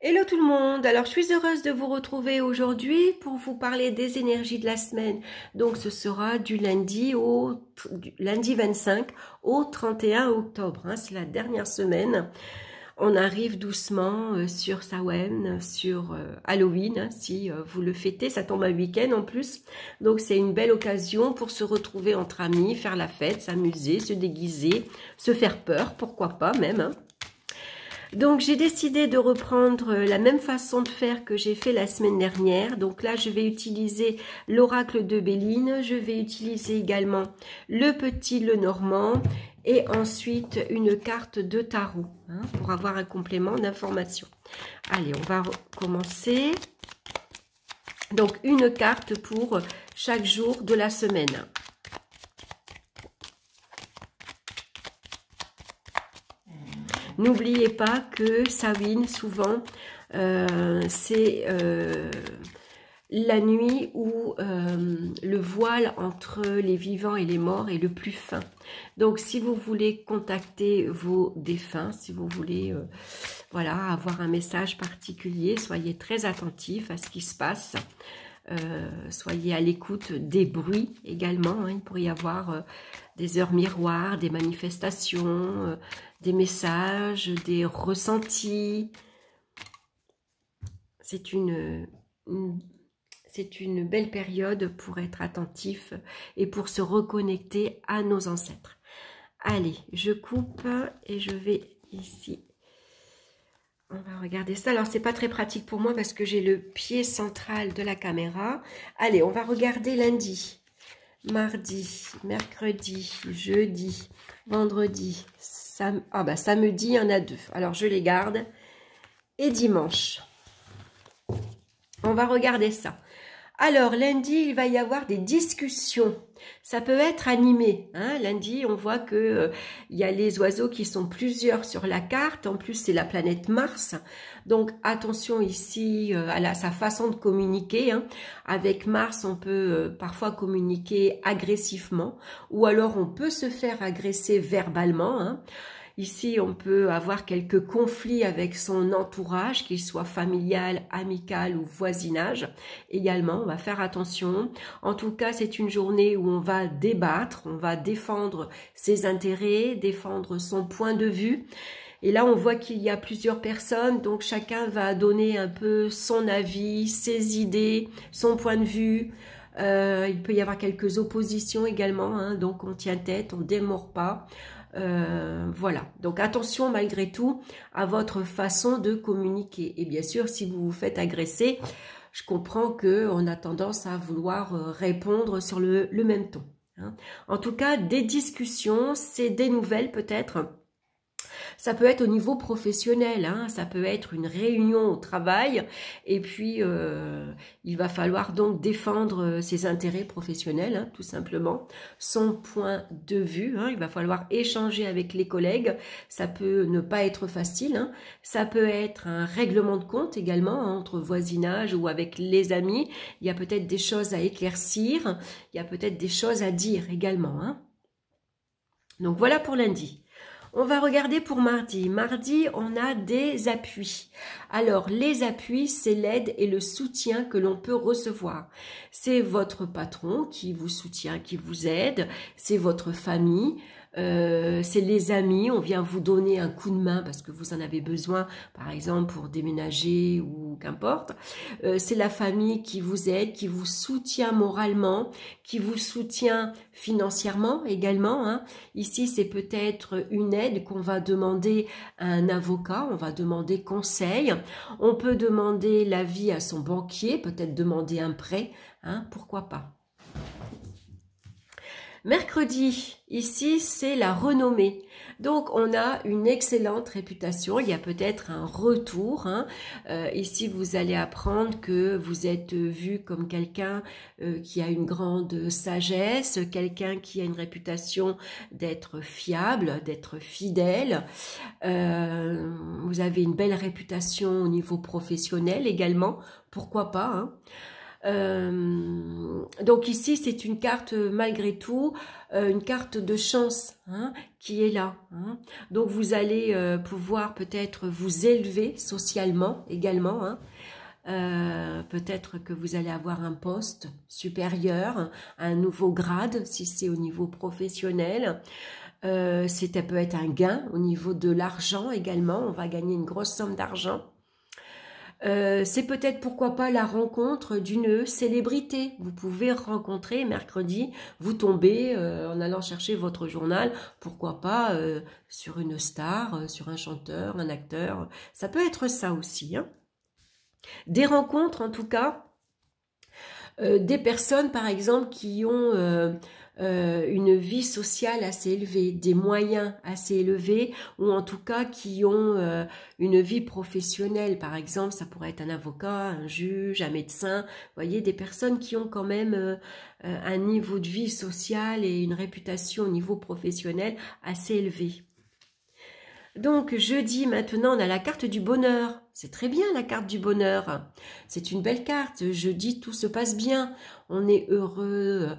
Hello tout le monde, alors je suis heureuse de vous retrouver aujourd'hui pour vous parler des énergies de la semaine. Donc ce sera du lundi 25 au 31 octobre, hein, c'est la dernière semaine. On arrive doucement sur Samhain, sur Halloween, hein, si vous le fêtez, ça tombe un week-end en plus. Donc c'est une belle occasion pour se retrouver entre amis, faire la fête, s'amuser, se déguiser, se faire peur, pourquoi pas même, hein. Donc j'ai décidé de reprendre la même façon de faire que j'ai fait la semaine dernière. Donc là je vais utiliser l'oracle de Béline, je vais utiliser également le petit Lenormand et ensuite une carte de tarot, hein, pour avoir un complément d'information. Allez, on va commencer. Donc une carte pour chaque jour de la semaine. N'oubliez pas que Samhain, souvent, c'est la nuit où le voile entre les vivants et les morts est le plus fin. Donc, si vous voulez contacter vos défunts, si vous voulez voilà, avoir un message particulier, soyez très attentifs à ce qui se passe. Soyez à l'écoute des bruits également, hein. Il pourrait y avoir des heures miroirs, des manifestations, des messages, des ressentis. C'est une belle période pour être attentif et pour se reconnecter à nos ancêtres. Allez, je coupe et je vais ici. On va regarder ça. Alors, c'est pas très pratique pour moi parce que j'ai le pied central de la caméra. Allez, on va regarder lundi, mardi, mercredi, jeudi, vendredi, samedi, il y en a 2. Alors, je les garde. Et dimanche. On va regarder ça. Alors, lundi, il va y avoir des discussions. Ça peut être animé, hein. Lundi, on voit que y a les oiseaux qui sont plusieurs sur la carte. En plus, c'est la planète Mars. Donc, attention ici à sa façon de communiquer, hein. Avec Mars, on peut parfois communiquer agressivement ou alors on peut se faire agresser verbalement, hein. Ici, on peut avoir quelques conflits avec son entourage, qu'il soit familial, amical ou voisinage. Également, on va faire attention. En tout cas, c'est une journée où on va débattre, on va défendre ses intérêts, défendre son point de vue. Et là, on voit qu'il y a plusieurs personnes, donc chacun va donner un peu son avis, ses idées, son point de vue. Il peut y avoir quelques oppositions également, hein, donc on tient tête, on ne démord pas. Voilà, donc attention malgré tout à votre façon de communiquer. Et bien sûr, si vous vous faites agresser, je comprends qu'on a tendance à vouloir répondre sur le même ton, hein. En tout cas, des discussions, c'est des nouvelles peut-être. Ça peut être au niveau professionnel, hein, ça peut être une réunion au travail et puis il va falloir donc défendre ses intérêts professionnels, hein, tout simplement, son point de vue, hein, il va falloir échanger avec les collègues, ça peut ne pas être facile, hein, ça peut être un règlement de compte également, hein, entre voisinage ou avec les amis, il y a peut-être des choses à éclaircir, il y a peut-être des choses à dire également, hein. Donc voilà pour lundi. On va regarder pour mardi. Mardi, on a des appuis. Alors, les appuis, c'est l'aide et le soutien que l'on peut recevoir. C'est votre patron qui vous soutient, qui vous aide. C'est votre famille. C'est les amis, on vient vous donner un coup de main parce que vous en avez besoin, par exemple pour déménager ou qu'importe. C'est la famille qui vous aide, qui vous soutient moralement, qui vous soutient financièrement également, hein. Ici, c'est peut-être une aide qu'on va demander à un avocat, on va demander conseil, on peut demander l'avis à son banquier, peut-être demander un prêt, hein, pourquoi pas. Mercredi, ici, c'est la renommée. Donc, on a une excellente réputation. Il y a peut-être un retour, hein. Ici, vous allez apprendre que vous êtes vu comme quelqu'un qui a une grande sagesse, quelqu'un qui a une réputation d'être fiable, d'être fidèle. Vous avez une belle réputation au niveau professionnel également. Pourquoi pas, hein. Donc ici, c'est une carte, malgré tout, une carte de chance, hein, qui est là. Hein. Donc vous allez pouvoir peut-être vous élever socialement également. Hein. Peut-être que vous allez avoir un poste supérieur, un nouveau grade, si c'est au niveau professionnel. Ça peut être un gain au niveau de l'argent également. On va gagner une grosse somme d'argent. C'est peut-être, pourquoi pas, la rencontre d'une célébrité. Vous pouvez rencontrer mercredi, vous tombez en allant chercher votre journal, pourquoi pas sur une star, sur un chanteur, un acteur. Ça peut être ça aussi. Hein. Des rencontres en tout cas, des personnes par exemple qui ont une vie sociale assez élevée, des moyens assez élevés, ou en tout cas qui ont une vie professionnelle. Par exemple, ça pourrait être un avocat, un juge, un médecin. Vous voyez, des personnes qui ont quand même un niveau de vie sociale et une réputation au niveau professionnel assez élevé. Donc, jeudi, maintenant, on a la carte du bonheur. C'est très bien, la carte du bonheur. C'est une belle carte. Jeudi, tout se passe bien. On est heureux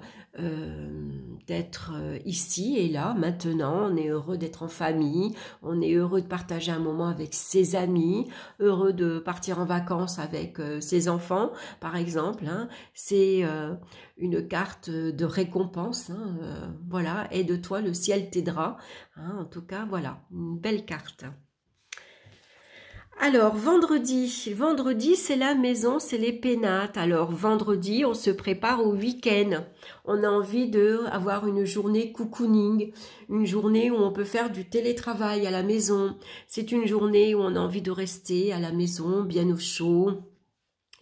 d'être ici et là, maintenant. On est heureux d'être en famille. On est heureux de partager un moment avec ses amis. Heureux de partir en vacances avec ses enfants, par exemple. Hein. C'est une carte de récompense. Hein. Voilà, aide-toi, le ciel t'aidera. Hein. En tout cas, voilà, une belle carte. Alors, vendredi, c'est la maison, c'est les pénates. Alors, vendredi, on se prépare au week-end. On a envie d'avoir une journée cocooning, une journée où on peut faire du télétravail à la maison. C'est une journée où on a envie de rester à la maison, bien au chaud,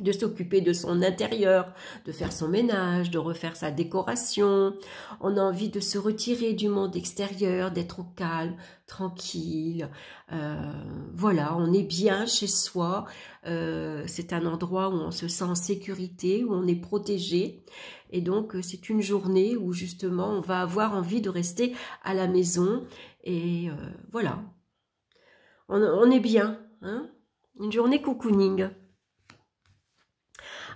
de s'occuper de son intérieur, de faire son ménage, de refaire sa décoration. On a envie de se retirer du monde extérieur, d'être au calme, tranquille. Voilà, on est bien chez soi. C'est un endroit où on se sent en sécurité, où on est protégé. Et donc, c'est une journée où justement, on va avoir envie de rester à la maison. Et voilà, on est bien. Hein, une journée cocooning.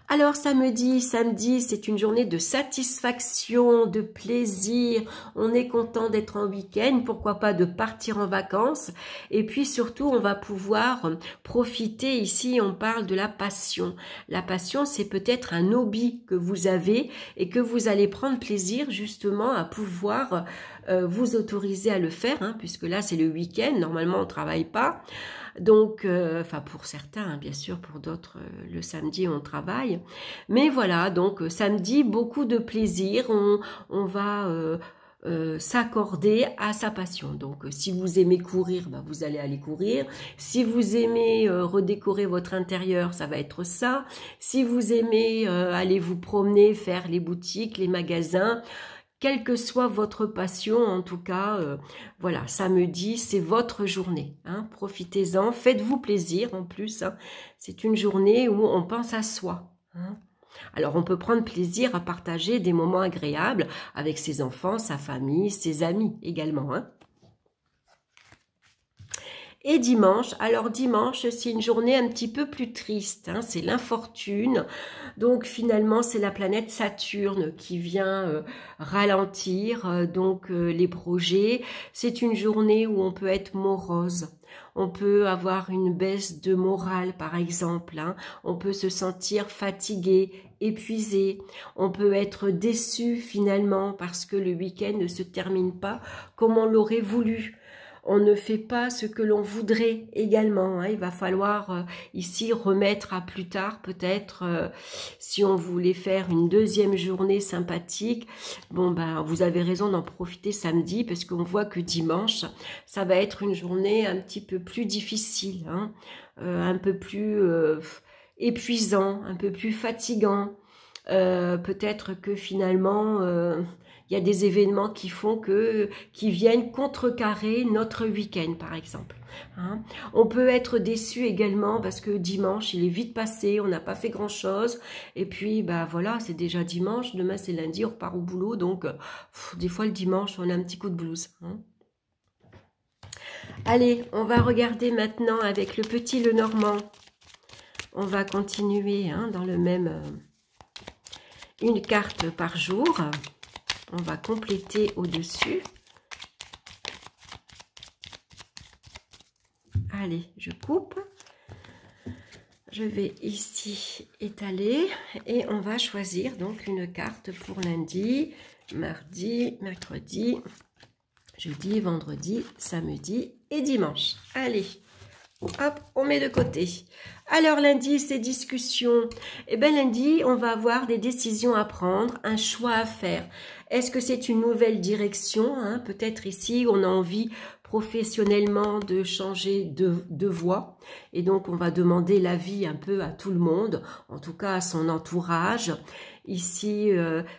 Alors samedi, c'est une journée de satisfaction, de plaisir. On est content d'être en week-end, pourquoi pas de partir en vacances. Et puis surtout, on va pouvoir profiter. Ici, on parle de la passion. La passion, c'est peut-être un hobby que vous avez et que vous allez prendre plaisir justement à pouvoir vous autoriser à le faire, hein, puisque là, c'est le week-end. Normalement, on ne travaille pas. Donc, enfin pour certains, hein, bien sûr, pour d'autres, le samedi, on travaille. Mais voilà, donc samedi, beaucoup de plaisir. On va s'accorder à sa passion. Donc, si vous aimez courir, bah, vous allez aller courir. Si vous aimez redécorer votre intérieur, ça va être ça. Si vous aimez aller vous promener, faire les boutiques, les magasins, quelle que soit votre passion, en tout cas, voilà, samedi, c'est votre journée. Hein, profitez-en, faites-vous plaisir en plus. Hein, c'est une journée où on pense à soi. Hein. Alors, on peut prendre plaisir à partager des moments agréables avec ses enfants, sa famille, ses amis également. Hein. Et dimanche, alors dimanche, c'est une journée un petit peu plus triste, hein, c'est l'infortune. Donc finalement, c'est la planète Saturne qui vient ralentir donc les projets. C'est une journée où on peut être morose. On peut avoir une baisse de morale, par exemple. Hein. On peut se sentir fatigué, épuisé. On peut être déçu finalement parce que le week-end ne se termine pas comme on l'aurait voulu. On ne fait pas ce que l'on voudrait également. Hein. Il va falloir ici remettre à plus tard peut-être si on voulait faire une deuxième journée sympathique. Bon ben vous avez raison d'en profiter samedi parce qu'on voit que dimanche ça va être une journée un petit peu plus difficile, hein. Un peu plus épuisant, un peu plus fatigant. Peut-être que finalement il y a des événements qui viennent contrecarrer notre week-end, par exemple. Hein. On peut être déçu également parce que dimanche, il est vite passé, on n'a pas fait grand-chose. Et puis, bah voilà, c'est déjà dimanche, demain c'est lundi, on repart au boulot. Donc, des fois, le dimanche, on a un petit coup de blues. Hein. Allez, on va regarder maintenant avec le petit Lenormand. On va continuer hein, dans le même... une carte par jour. On va compléter au-dessus. Allez, je coupe. Je vais ici étaler et on va choisir donc une carte pour lundi, mardi, mercredi, jeudi, vendredi, samedi et dimanche. Allez, hop, on met de côté. Alors lundi, c'est discussion. Eh bien lundi, on va avoir des décisions à prendre, un choix à faire. Est-ce que c'est une nouvelle direction, hein? Peut-être ici, on a envie professionnellement de changer de voie. Et donc, on va demander l'avis un peu à tout le monde, en tout cas à son entourage. Ici,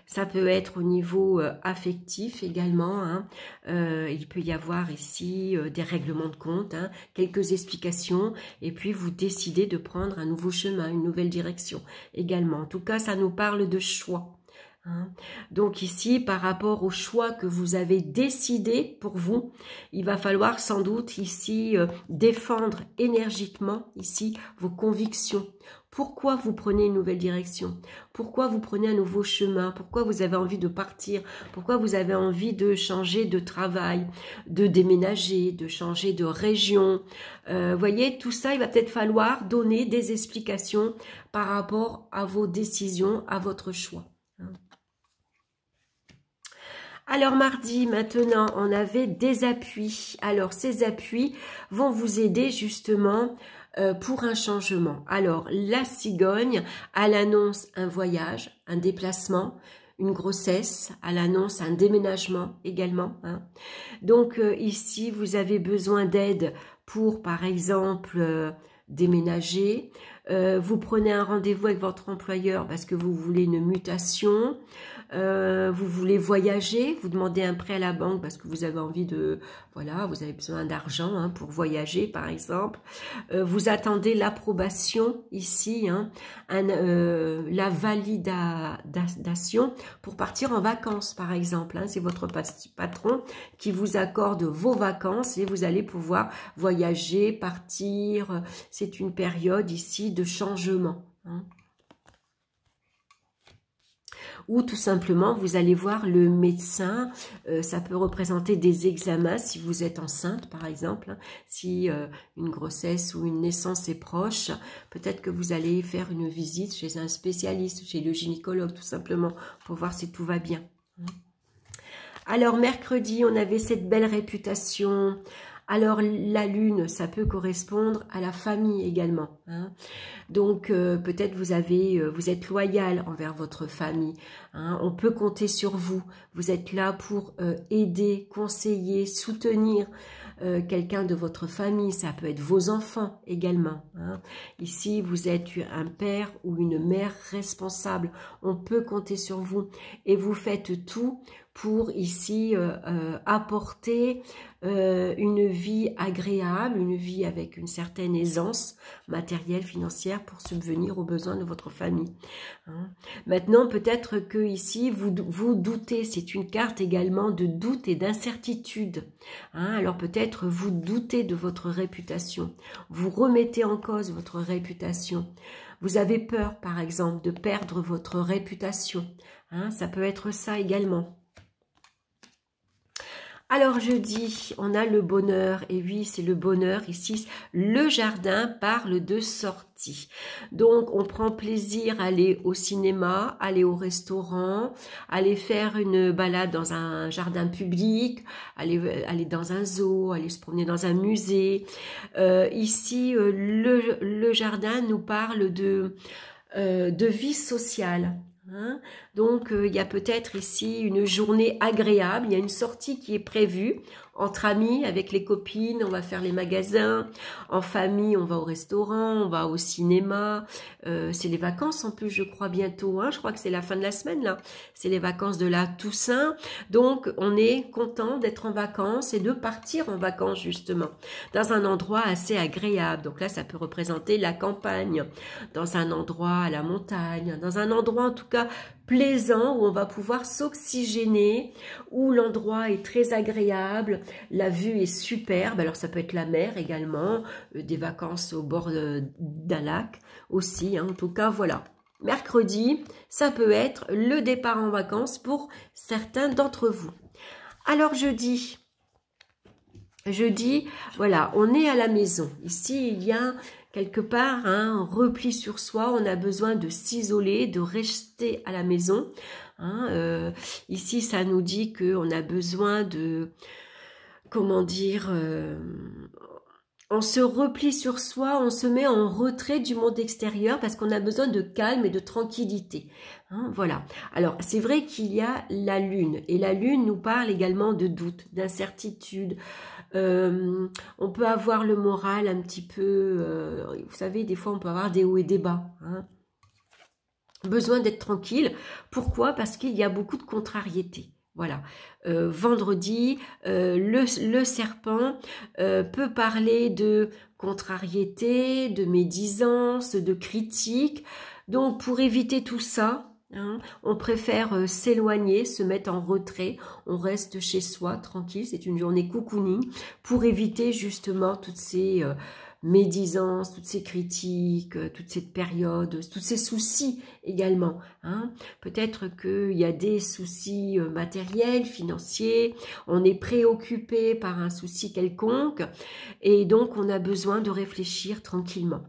ça peut être au niveau affectif également. Hein. Il peut y avoir ici des règlements de compte, hein, quelques explications, et puis vous décidez de prendre un nouveau chemin, une nouvelle direction également. En tout cas, ça nous parle de choix. Hein. Donc ici, par rapport au choix que vous avez décidé pour vous, il va falloir sans doute ici défendre énergiquement ici vos convictions. Pourquoi vous prenez une nouvelle direction? Pourquoi vous prenez un nouveau chemin? Pourquoi vous avez envie de partir? Pourquoi vous avez envie de changer de travail, de déménager, de changer de région? Voyez, tout ça, il va peut-être falloir donner des explications par rapport à vos décisions, à votre choix. Hein. Alors mardi, maintenant, on avait des appuis. Alors ces appuis vont vous aider justement pour un changement. Alors la cigogne, elle annonce un voyage, un déplacement, une grossesse, elle annonce un déménagement également. Hein. Donc ici, vous avez besoin d'aide pour, par exemple, déménager. Vous prenez un rendez-vous avec votre employeur parce que vous voulez une mutation. Vous voulez voyager, vous demandez un prêt à la banque parce que vous avez envie de, voilà, vous avez besoin d'argent hein, pour voyager par exemple. Vous attendez l'approbation ici, hein, la validation pour partir en vacances par exemple. Hein, c'est votre patron qui vous accorde vos vacances et vous allez pouvoir voyager, partir. C'est une période ici de changement. Hein. Ou tout simplement, vous allez voir le médecin. Ça peut représenter des examens si vous êtes enceinte, par exemple. Hein, si une grossesse ou une naissance est proche, peut-être que vous allez faire une visite chez un spécialiste, chez le gynécologue, tout simplement, pour voir si tout va bien. Alors, mercredi, on avait cette belle réputation. Alors, la lune, ça peut correspondre à la famille également. Hein. Donc, peut-être vous êtes loyal envers votre famille. Hein. On peut compter sur vous. Vous êtes là pour aider, conseiller, soutenir quelqu'un de votre famille. Ça peut être vos enfants également. Hein. Ici, vous êtes un père ou une mère responsable. On peut compter sur vous. Et vous faites tout pour ici apporter une vie agréable, une vie avec une certaine aisance matérielle, financière pour subvenir aux besoins de votre famille. Hein. Maintenant, peut-être que ici, vous doutez, c'est une carte également de doute et d'incertitude. Hein. Alors peut-être vous doutez de votre réputation, vous remettez en cause votre réputation. Vous avez peur, par exemple, de perdre votre réputation. Hein. Ça peut être ça également. Alors jeudi, on a le bonheur, et oui, c'est le bonheur ici. Le jardin parle de sortie. Donc, on prend plaisir à aller au cinéma, aller au restaurant, aller faire une balade dans un jardin public, aller dans un zoo, aller se promener dans un musée. Ici, le jardin nous parle de vie sociale. Hein. Donc, il y a peut-être ici une journée agréable, il y a une sortie qui est prévue entre amis, avec les copines, on va faire les magasins, en famille, on va au restaurant, on va au cinéma, c'est les vacances en plus, je crois bientôt, hein. Je crois que c'est la fin de la semaine là, c'est les vacances de la Toussaint, donc on est content d'être en vacances et de partir en vacances justement, dans un endroit assez agréable, donc là ça peut représenter la campagne, dans un endroit à la montagne, dans un endroit en tout cas plaisant où on va pouvoir s'oxygéner, où l'endroit est très agréable, la vue est superbe, alors ça peut être la mer également, des vacances au bord d'un lac aussi, hein. En tout cas voilà. mercredi, ça peut être le départ en vacances pour certains d'entre vous. Alors jeudi, voilà, on est à la maison. Ici, il y a quelque part un repli sur soi. On a besoin de s'isoler, de rester à la maison. Ici, ça nous dit qu'on a besoin de, comment dire, on se replie sur soi, on se met en retrait du monde extérieur parce qu'on a besoin de calme et de tranquillité. Voilà. Alors, c'est vrai qu'il y a la lune. Et la lune nous parle également de doute, d'incertitude. On peut avoir le moral un petit peu... vous savez, des fois, on peut avoir des hauts et des bas. Besoin d'être tranquille. Pourquoi? Parce qu'il y a beaucoup de contrariétés. Voilà. Vendredi, le serpent peut parler de contrariété, de médisance, de critique. Donc, pour éviter tout ça, on préfère s'éloigner, se mettre en retrait. On reste chez soi, tranquille. C'est une journée cocooning pour éviter justement toutes ces médisances, toutes ces critiques, toute cette période, tous ces soucis également. Peut-être qu'il y a des soucis matériels, financiers, on est préoccupé par un souci quelconque et donc on a besoin de réfléchir tranquillement.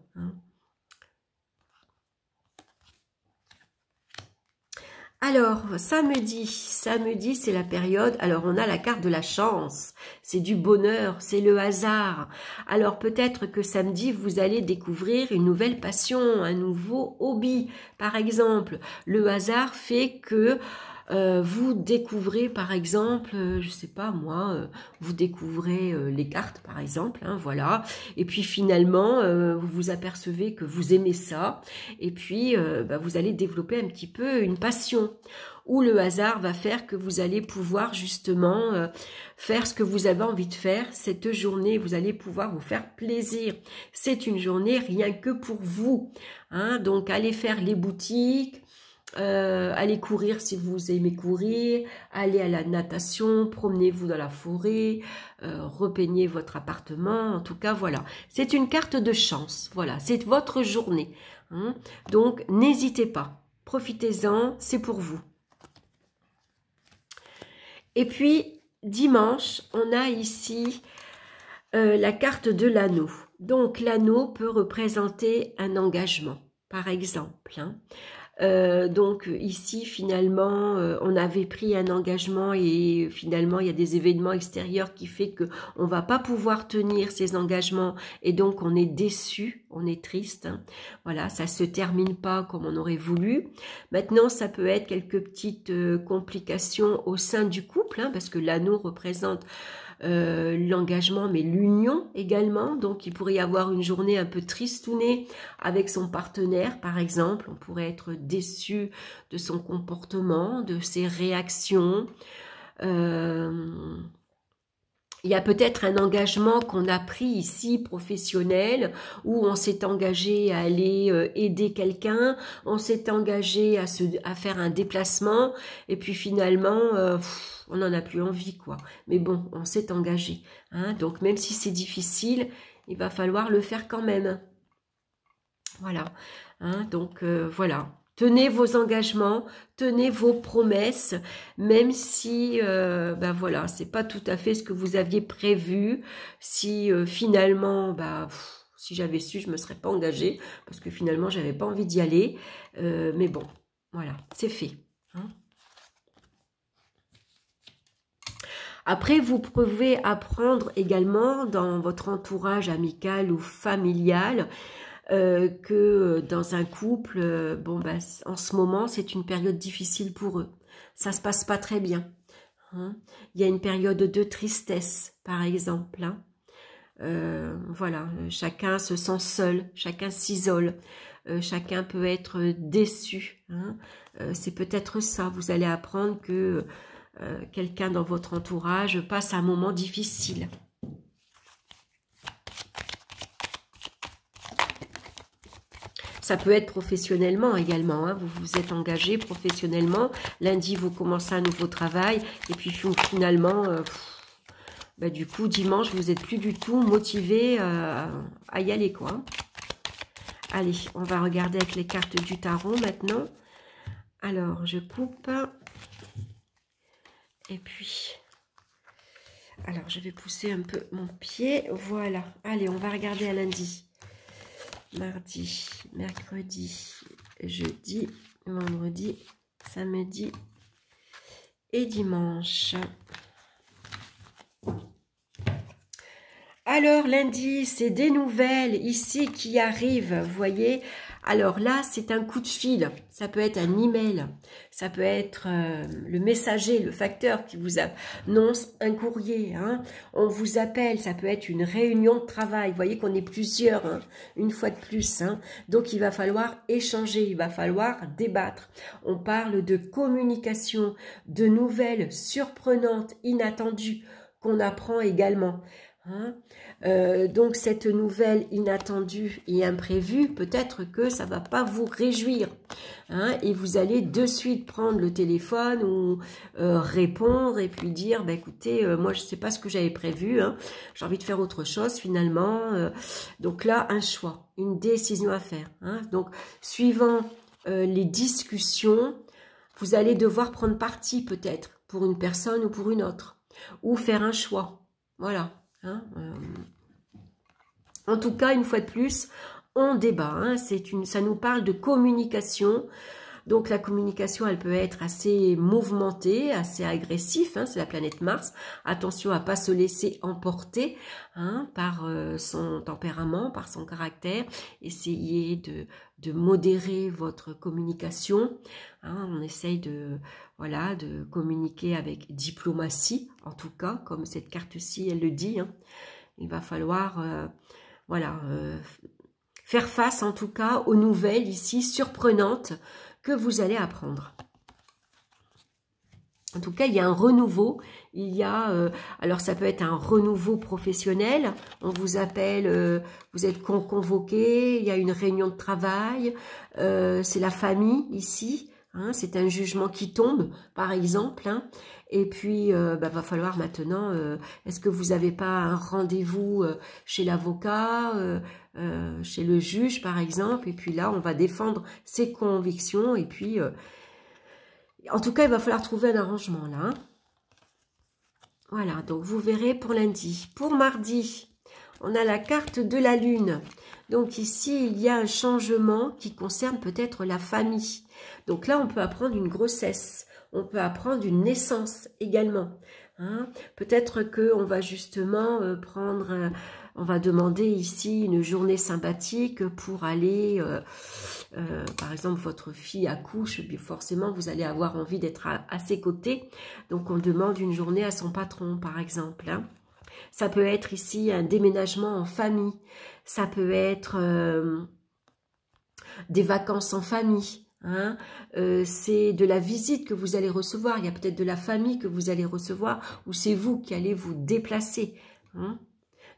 Alors, samedi, c'est la période, alors on a la carte de la chance, c'est du bonheur, c'est le hasard. Alors peut-être que samedi, vous allez découvrir une nouvelle passion, un nouveau hobby. Par exemple, le hasard fait que vous découvrez par exemple, je sais pas moi, vous découvrez les cartes par exemple, voilà, et puis finalement vous vous apercevez que vous aimez ça, et puis vous allez développer un petit peu une passion, ou le hasard va faire que vous allez pouvoir justement faire ce que vous avez envie de faire cette journée, vous allez pouvoir vous faire plaisir, c'est une journée rien que pour vous, donc allez faire les boutiques, allez courir si vous aimez courir, allez à la natation, promenez-vous dans la forêt, repeignez votre appartement, en tout cas voilà, c'est une carte de chance, voilà, c'est votre journée, donc n'hésitez pas, profitez-en, c'est pour vous. Et puis dimanche, on a ici la carte de l'anneau, donc l'anneau peut représenter un engagement, par exemple, donc ici finalement on avait pris un engagement et finalement il y a des événements extérieurs qui fait que on va pas pouvoir tenir ces engagements et donc on est déçu, on est triste, voilà, ça se termine pas comme on aurait voulu. Maintenant ça peut être quelques petites complications au sein du couple, parce que l'anneau représente l'engagement mais l'union également, donc il pourrait y avoir une journée un peu tristounée avec son partenaire par exemple, on pourrait être déçu de son comportement, de ses réactions, il y a peut-être un engagement qu'on a pris ici, professionnel, où on s'est engagé à aller aider quelqu'un, on s'est engagé à faire un déplacement, et puis finalement, on n'en a plus envie, quoi. Mais bon, on s'est engagé. Donc même si c'est difficile, il va falloir le faire quand même. Voilà. Donc voilà. Tenez vos engagements, tenez vos promesses, même si, voilà, c'est pas tout à fait ce que vous aviez prévu. Si finalement, si j'avais su, je me serais pas engagée, parce que finalement, j'avais pas envie d'y aller. Mais bon, voilà, c'est fait. Après, vous pouvez apprendre également dans votre entourage amical ou familial, que dans un couple, en ce moment, c'est une période difficile pour eux. Ça se passe pas très bien. Il y a une période de tristesse, par exemple. Voilà, chacun se sent seul, chacun s'isole, chacun peut être déçu. C'est peut-être ça, vous allez apprendre que quelqu'un dans votre entourage passe un moment difficile. Ça peut être professionnellement également, vous vous êtes engagé professionnellement, lundi vous commencez un nouveau travail, et puis finalement, du coup dimanche vous n'êtes plus du tout motivé à y aller, quoi. Allez, on va regarder avec les cartes du tarot maintenant. Alors, je coupe. Et puis, alors je vais pousser un peu mon pied. Voilà. Allez, on va regarder à lundi. Mardi, mercredi, jeudi, vendredi, samedi et dimanche. Alors, lundi, c'est des nouvelles ici qui arrivent, vous voyez. Alors là, c'est un coup de fil. Ça peut être un email. Ça peut être le messager, le facteur qui vous annonce un courrier. Hein. On vous appelle. Ça peut être une réunion de travail. Vous voyez qu'on est plusieurs, hein, une fois de plus. Hein. Donc, il va falloir échanger. Il va falloir débattre. On parle de communication, de nouvelles surprenantes, inattendues, qu'on apprend également. Hein, donc cette nouvelle inattendue et imprévue, peut-être que ça va pas vous réjouir, hein, et vous allez de suite prendre le téléphone ou répondre et puis dire, bah, écoutez, moi je sais pas ce que j'avais prévu, hein, j'ai envie de faire autre chose finalement, donc là un choix, une décision à faire, hein, donc suivant les discussions, vous allez devoir prendre parti peut-être pour une personne ou pour une autre, ou faire un choix, voilà. Hein, en tout cas, une fois de plus, on débat. Hein, ça nous parle de communication. Donc la communication, elle peut être assez mouvementée, assez agressive. Hein, c'est la planète Mars. Attention à ne pas se laisser emporter, hein, par son tempérament, par son caractère. Essayez de modérer votre communication. Hein, on essaye de communiquer avec diplomatie, en tout cas, comme cette carte-ci, elle le dit. Hein. Il va falloir faire face, en tout cas, aux nouvelles ici surprenantes que vous allez apprendre. En tout cas, il y a un renouveau. Il y a, alors ça peut être un renouveau professionnel. On vous appelle, vous êtes convoqué. Il y a une réunion de travail. C'est la famille ici. Hein, c'est un jugement qui tombe, par exemple. Hein. Et puis, va falloir maintenant, est-ce que vous n'avez pas un rendez-vous chez l'avocat, chez le juge, par exemple. Et puis là, on va défendre ses convictions. Et puis, en tout cas, il va falloir trouver un arrangement, là. Hein. Voilà, donc vous verrez pour lundi. Pour mardi, on a la carte de la lune. Donc ici, il y a un changement qui concerne peut-être la famille. Donc là, on peut apprendre une grossesse. On peut apprendre une naissance également. Hein. Peut-être qu'on va justement on va demander ici une journée sympathique pour aller, par exemple, votre fille accouche, forcément vous allez avoir envie d'être à ses côtés. Donc on demande une journée à son patron, par exemple. Hein. Ça peut être ici un déménagement en famille. Ça peut être des vacances en famille. Hein, c'est de la visite que vous allez recevoir. Il y a peut-être de la famille que vous allez recevoir ou c'est vous qui allez vous déplacer. Hein.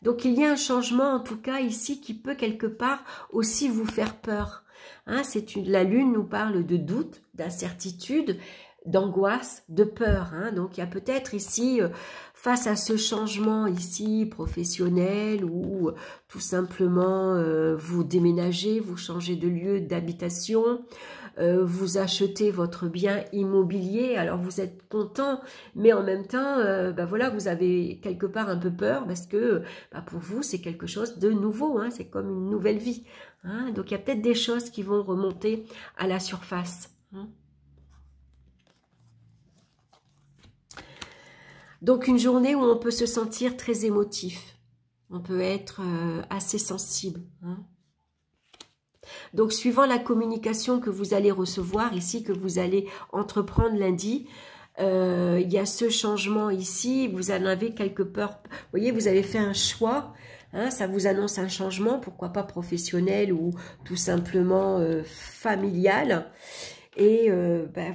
Donc, il y a un changement, en tout cas, ici, qui peut quelque part aussi vous faire peur. Hein, la lune nous parle de doute, d'incertitude, d'angoisse, de peur. Hein. Donc, il y a peut-être ici, face à ce changement ici professionnel ou tout simplement vous déménagez, vous changez de lieu d'habitation, vous achetez votre bien immobilier, alors vous êtes content, mais en même temps, voilà, vous avez quelque part un peu peur parce que pour vous, c'est quelque chose de nouveau, hein, c'est comme une nouvelle vie. Hein, donc, il y a peut-être des choses qui vont remonter à la surface. Hein. Donc, une journée où on peut se sentir très émotif. On peut être assez sensible. Hein. Donc, suivant la communication que vous allez recevoir ici, que vous allez entreprendre lundi, il y a ce changement ici. Vous en avez quelque peur. Vous voyez, vous avez fait un choix. Hein, ça vous annonce un changement, pourquoi pas professionnel ou tout simplement familial. Et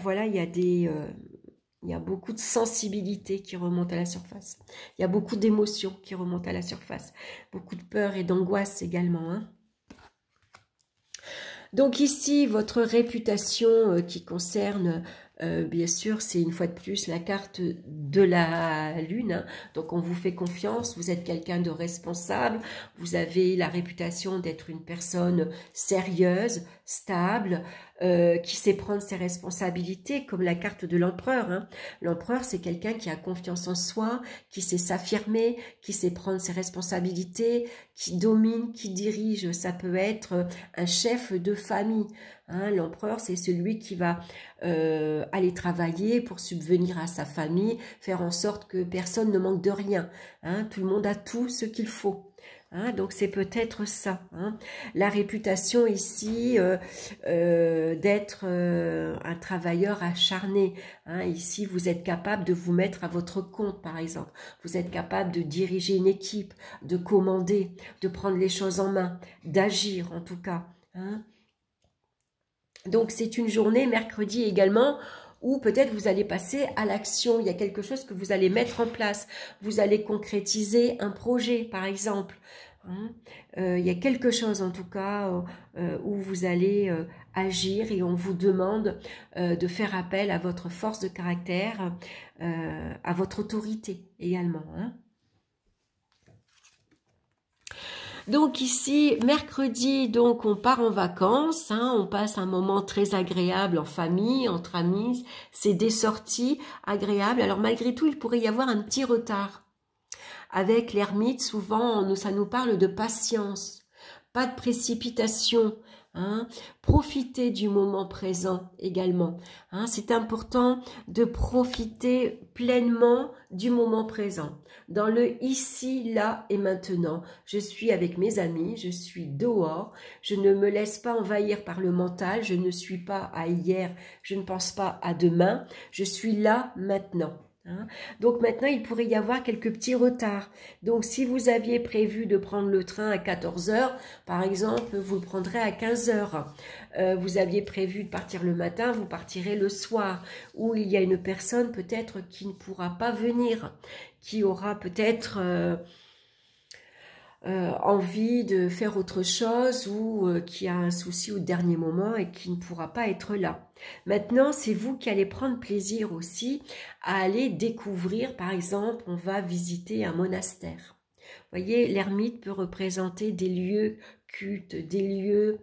voilà, il y a beaucoup de sensibilité qui remonte à la surface. Il y a beaucoup d'émotions qui remontent à la surface. Beaucoup de peur et d'angoisse également. Hein. Donc ici, votre réputation qui concerne Bien sûr, c'est une fois de plus la carte de la lune, hein. Donc on vous fait confiance, vous êtes quelqu'un de responsable, vous avez la réputation d'être une personne sérieuse, stable, qui sait prendre ses responsabilités, comme la carte de l'empereur, hein. L'empereur, c'est quelqu'un qui a confiance en soi, qui sait s'affirmer, qui sait prendre ses responsabilités, qui domine, qui dirige. Ça peut être un chef de famille, hein. L'empereur, c'est celui qui va aller travailler pour subvenir à sa famille, faire en sorte que personne ne manque de rien, hein. Tout le monde a tout ce qu'il faut. Hein, donc c'est peut-être ça, hein. La réputation ici d'être un travailleur acharné, hein. Ici vous êtes capable de vous mettre à votre compte par exemple, vous êtes capable de diriger une équipe, de commander, de prendre les choses en main, d'agir en tout cas, hein. Donc c'est une journée mercredi également où peut-être vous allez passer à l'action, il y a quelque chose que vous allez mettre en place, vous allez concrétiser un projet par exemple, hein. Il y a quelque chose en tout cas où vous allez agir et on vous demande de faire appel à votre force de caractère, à votre autorité également, hein. Donc ici, mercredi, donc on part en vacances, hein, on passe un moment très agréable en famille, entre amis, c'est des sorties agréables. Alors malgré tout, il pourrait y avoir un petit retard. Avec l'ermite, souvent, ça nous parle de patience, pas de précipitation, hein. Profitez du moment présent également, hein. C'est important de profiter pleinement du moment présent. Dans le ici, là et maintenant, je suis avec mes amis, je suis dehors, je ne me laisse pas envahir par le mental, je ne suis pas à hier, je ne pense pas à demain, je suis là maintenant. Hein. Donc maintenant, il pourrait y avoir quelques petits retards. Donc si vous aviez prévu de prendre le train à 14 h, par exemple, vous le prendrez à 15 h. Vous aviez prévu de partir le matin, vous partirez le soir. Ou il y a une personne peut-être qui ne pourra pas venir, qui aura peut-être envie de faire autre chose ou qui a un souci au dernier moment et qui ne pourra pas être là. Maintenant, c'est vous qui allez prendre plaisir aussi à aller découvrir, par exemple, on va visiter un monastère. Vous voyez, l'ermite peut représenter des lieux cultes, des lieux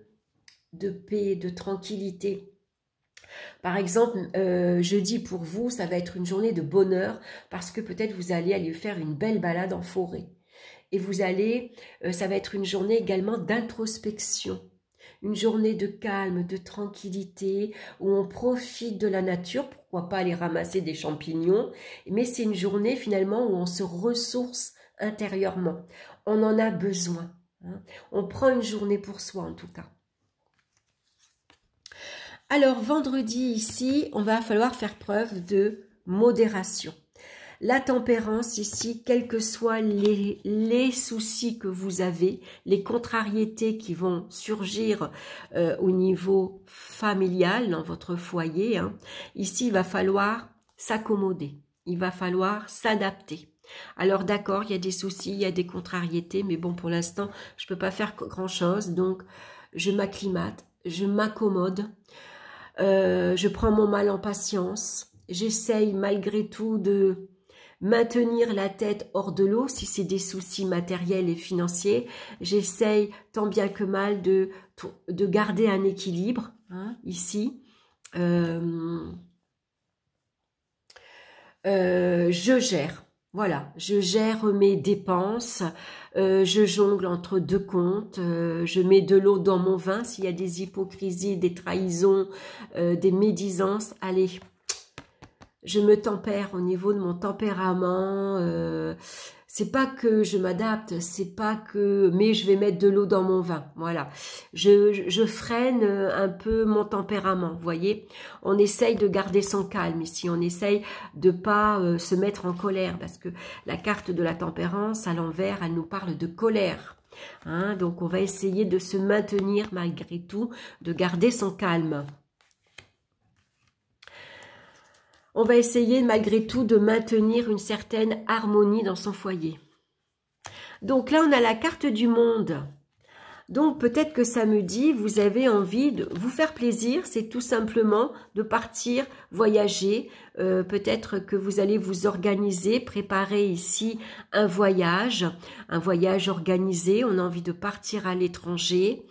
de paix, de tranquillité. Par exemple, jeudi pour vous, ça va être une journée de bonheur parce que peut-être vous allez aller faire une belle balade en forêt. Et vous allez, ça va être une journée également d'introspection, une journée de calme, de tranquillité, où on profite de la nature, pourquoi pas aller ramasser des champignons, mais c'est une journée finalement où on se ressource intérieurement. On en a besoin, hein. On prend une journée pour soi en tout cas. Alors vendredi ici, on va falloir faire preuve de modération. La tempérance ici, quels que soient les soucis que vous avez, les contrariétés qui vont surgir au niveau familial dans votre foyer, hein, ici il va falloir s'accommoder, il va falloir s'adapter. Alors d'accord, il y a des soucis, il y a des contrariétés, mais bon pour l'instant je ne peux pas faire grand chose, donc je m'acclimate, je m'accommode, je prends mon mal en patience, j'essaye malgré tout de maintenir la tête hors de l'eau si c'est des soucis matériels et financiers. J'essaye tant bien que mal de garder un équilibre, hein, ici. Je gère, voilà, je gère mes dépenses, je jongle entre deux comptes, je mets de l'eau dans mon vin s'il y a des hypocrisies, des trahisons, des médisances, allez. Je me tempère au niveau de mon tempérament, c'est pas que je m'adapte, c'est pas que, mais je vais mettre de l'eau dans mon vin, voilà. Je freine un peu mon tempérament, vous voyez. On essaye de garder son calme ici, on essaye de pas se mettre en colère, parce que la carte de la tempérance à l'envers, elle nous parle de colère. Hein, donc on va essayer de se maintenir malgré tout, de garder son calme. On va essayer malgré tout de maintenir une certaine harmonie dans son foyer. Donc là, on a la carte du monde. Donc peut-être que samedi, vous avez envie de vous faire plaisir, c'est tout simplement de partir voyager. Peut-être que vous allez vous organiser, préparer ici un voyage organisé, on a envie de partir à l'étranger.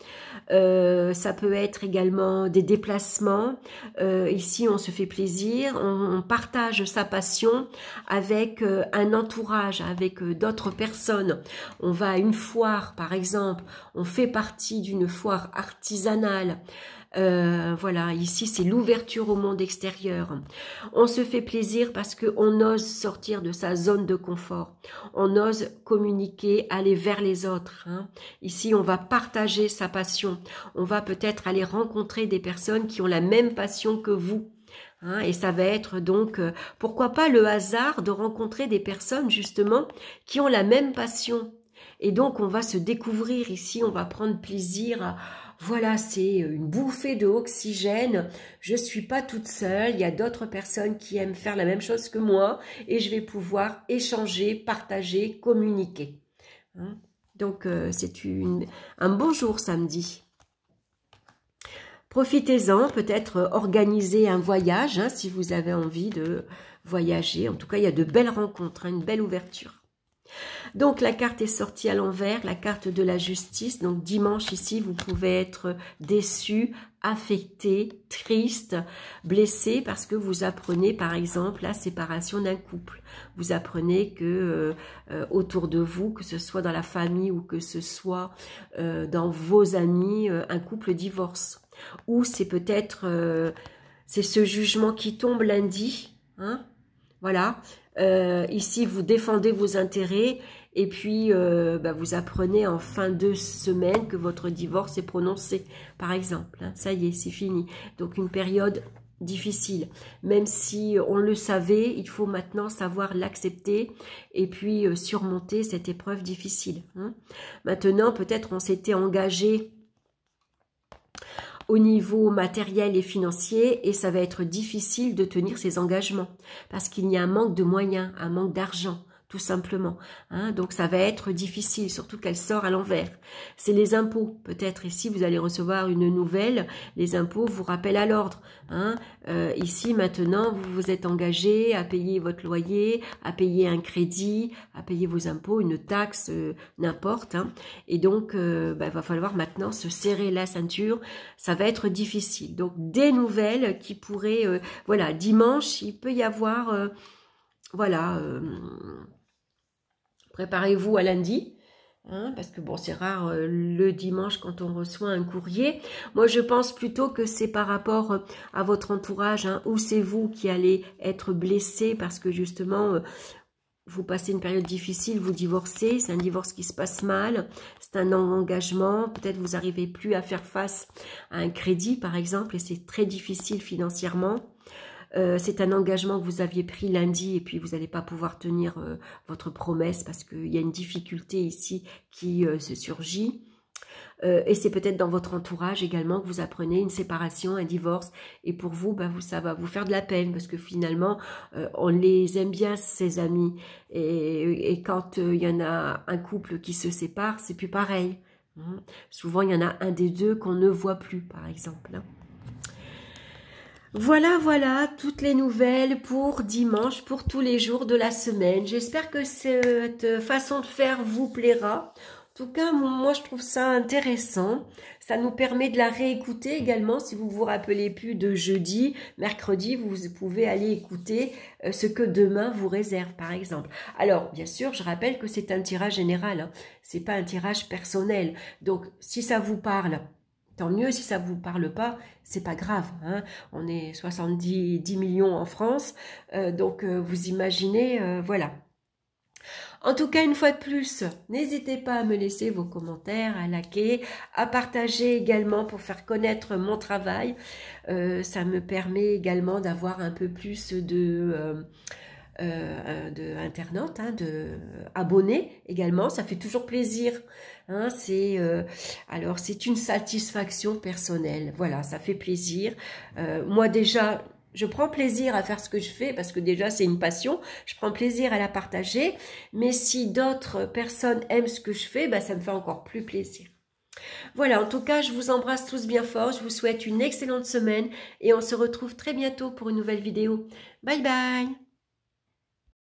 Ça peut être également des déplacements. Ici, on se fait plaisir, on partage sa passion avec un entourage, avec d'autres personnes. On va à une foire, par exemple, on fait partie d'une foire artisanale. Voilà, ici c'est l'ouverture au monde extérieur. On se fait plaisir parce qu'on ose sortir de sa zone de confort. On ose communiquer, aller vers les autres. Hein. Ici, on va partager sa passion. On va peut-être aller rencontrer des personnes qui ont la même passion que vous. Hein, et ça va être donc, pourquoi pas le hasard de rencontrer des personnes justement qui ont la même passion. Et donc, on va se découvrir ici, on va prendre plaisir à... Voilà, c'est une bouffée d'oxygène. Je ne suis pas toute seule. Il y a d'autres personnes qui aiment faire la même chose que moi et je vais pouvoir échanger, partager, communiquer. Hein? Donc, c'est un bon jour samedi. Profitez-en, peut-être organiser un voyage hein, si vous avez envie de voyager. En tout cas, il y a de belles rencontres, hein, une belle ouverture. Donc la carte est sortie à l'envers, la carte de la justice. Donc dimanche ici, vous pouvez être déçu, affecté, triste, blessé parce que vous apprenez par exemple la séparation d'un couple. Vous apprenez que autour de vous, que ce soit dans la famille ou que ce soit dans vos amis, un couple divorce. Ou c'est peut-être c'est ce jugement qui tombe lundi, hein, voilà. Ici, vous défendez vos intérêts et puis vous apprenez en fin de semaine que votre divorce est prononcé, par exemple. Hein, ça y est, c'est fini. Donc, une période difficile. Même si on le savait, il faut maintenant savoir l'accepter et puis surmonter cette épreuve difficile. Hein. Maintenant, peut-être on s'était engagé au niveau matériel et financier et ça va être difficile de tenir ces engagements parce qu'il y a un manque de moyens, un manque d'argent tout simplement. Hein, donc ça va être difficile, surtout qu'elle sort à l'envers. C'est les impôts, peut-être ici vous allez recevoir une nouvelle, les impôts vous rappellent à l'ordre. Hein, ici maintenant vous vous êtes engagé à payer votre loyer, à payer un crédit, à payer vos impôts, une taxe, n'importe. Hein, et donc va falloir maintenant se serrer la ceinture, ça va être difficile. Donc des nouvelles qui pourraient, voilà, dimanche il peut y avoir, voilà, préparez-vous à lundi, hein, parce que bon, c'est rare le dimanche quand on reçoit un courrier. Moi, je pense plutôt que c'est par rapport à votre entourage, hein, ou c'est vous qui allez être blessé parce que justement, vous passez une période difficile, vous divorcez, c'est un divorce qui se passe mal, c'est un engagement, peut-être vous n'arrivez plus à faire face à un crédit, par exemple, et c'est très difficile financièrement. C'est un engagement que vous aviez pris lundi et puis vous n'allez pas pouvoir tenir votre promesse parce qu'il y a une difficulté ici qui se surgit. Et c'est peut-être dans votre entourage également que vous apprenez une séparation, un divorce. Et pour vous, ça va vous faire de la peine parce que finalement, on les aime bien, ces amis. Et quand il y en a un couple qui se sépare, c'est plus pareil. Hein. Souvent, il y en a un des deux qu'on ne voit plus, par exemple. Hein. Voilà, toutes les nouvelles pour dimanche, pour tous les jours de la semaine. J'espère que cette façon de faire vous plaira. En tout cas, moi, je trouve ça intéressant. Ça nous permet de la réécouter également. Si vous vous rappelez plus de jeudi, mercredi, vous pouvez aller écouter ce que demain vous réserve, par exemple. Alors, bien sûr, je rappelle que c'est un tirage général. Hein. C'est pas un tirage personnel. Donc, si ça vous parle... Tant mieux, si ça ne vous parle pas, c'est pas grave. Hein. On est 10 millions en France, donc vous imaginez, voilà. En tout cas, une fois de plus, n'hésitez pas à me laisser vos commentaires, à liker, à partager également pour faire connaître mon travail. Ça me permet également d'avoir un peu plus de internautes, hein, de abonnés également, ça fait toujours plaisir, hein, alors c'est une satisfaction personnelle, voilà, ça fait plaisir, moi déjà je prends plaisir à faire ce que je fais parce que déjà c'est une passion, je prends plaisir à la partager, mais si d'autres personnes aiment ce que je fais, ça me fait encore plus plaisir. Voilà, en tout cas, je vous embrasse tous bien fort. Je vous souhaite une excellente semaine et on se retrouve très bientôt pour une nouvelle vidéo. Bye bye!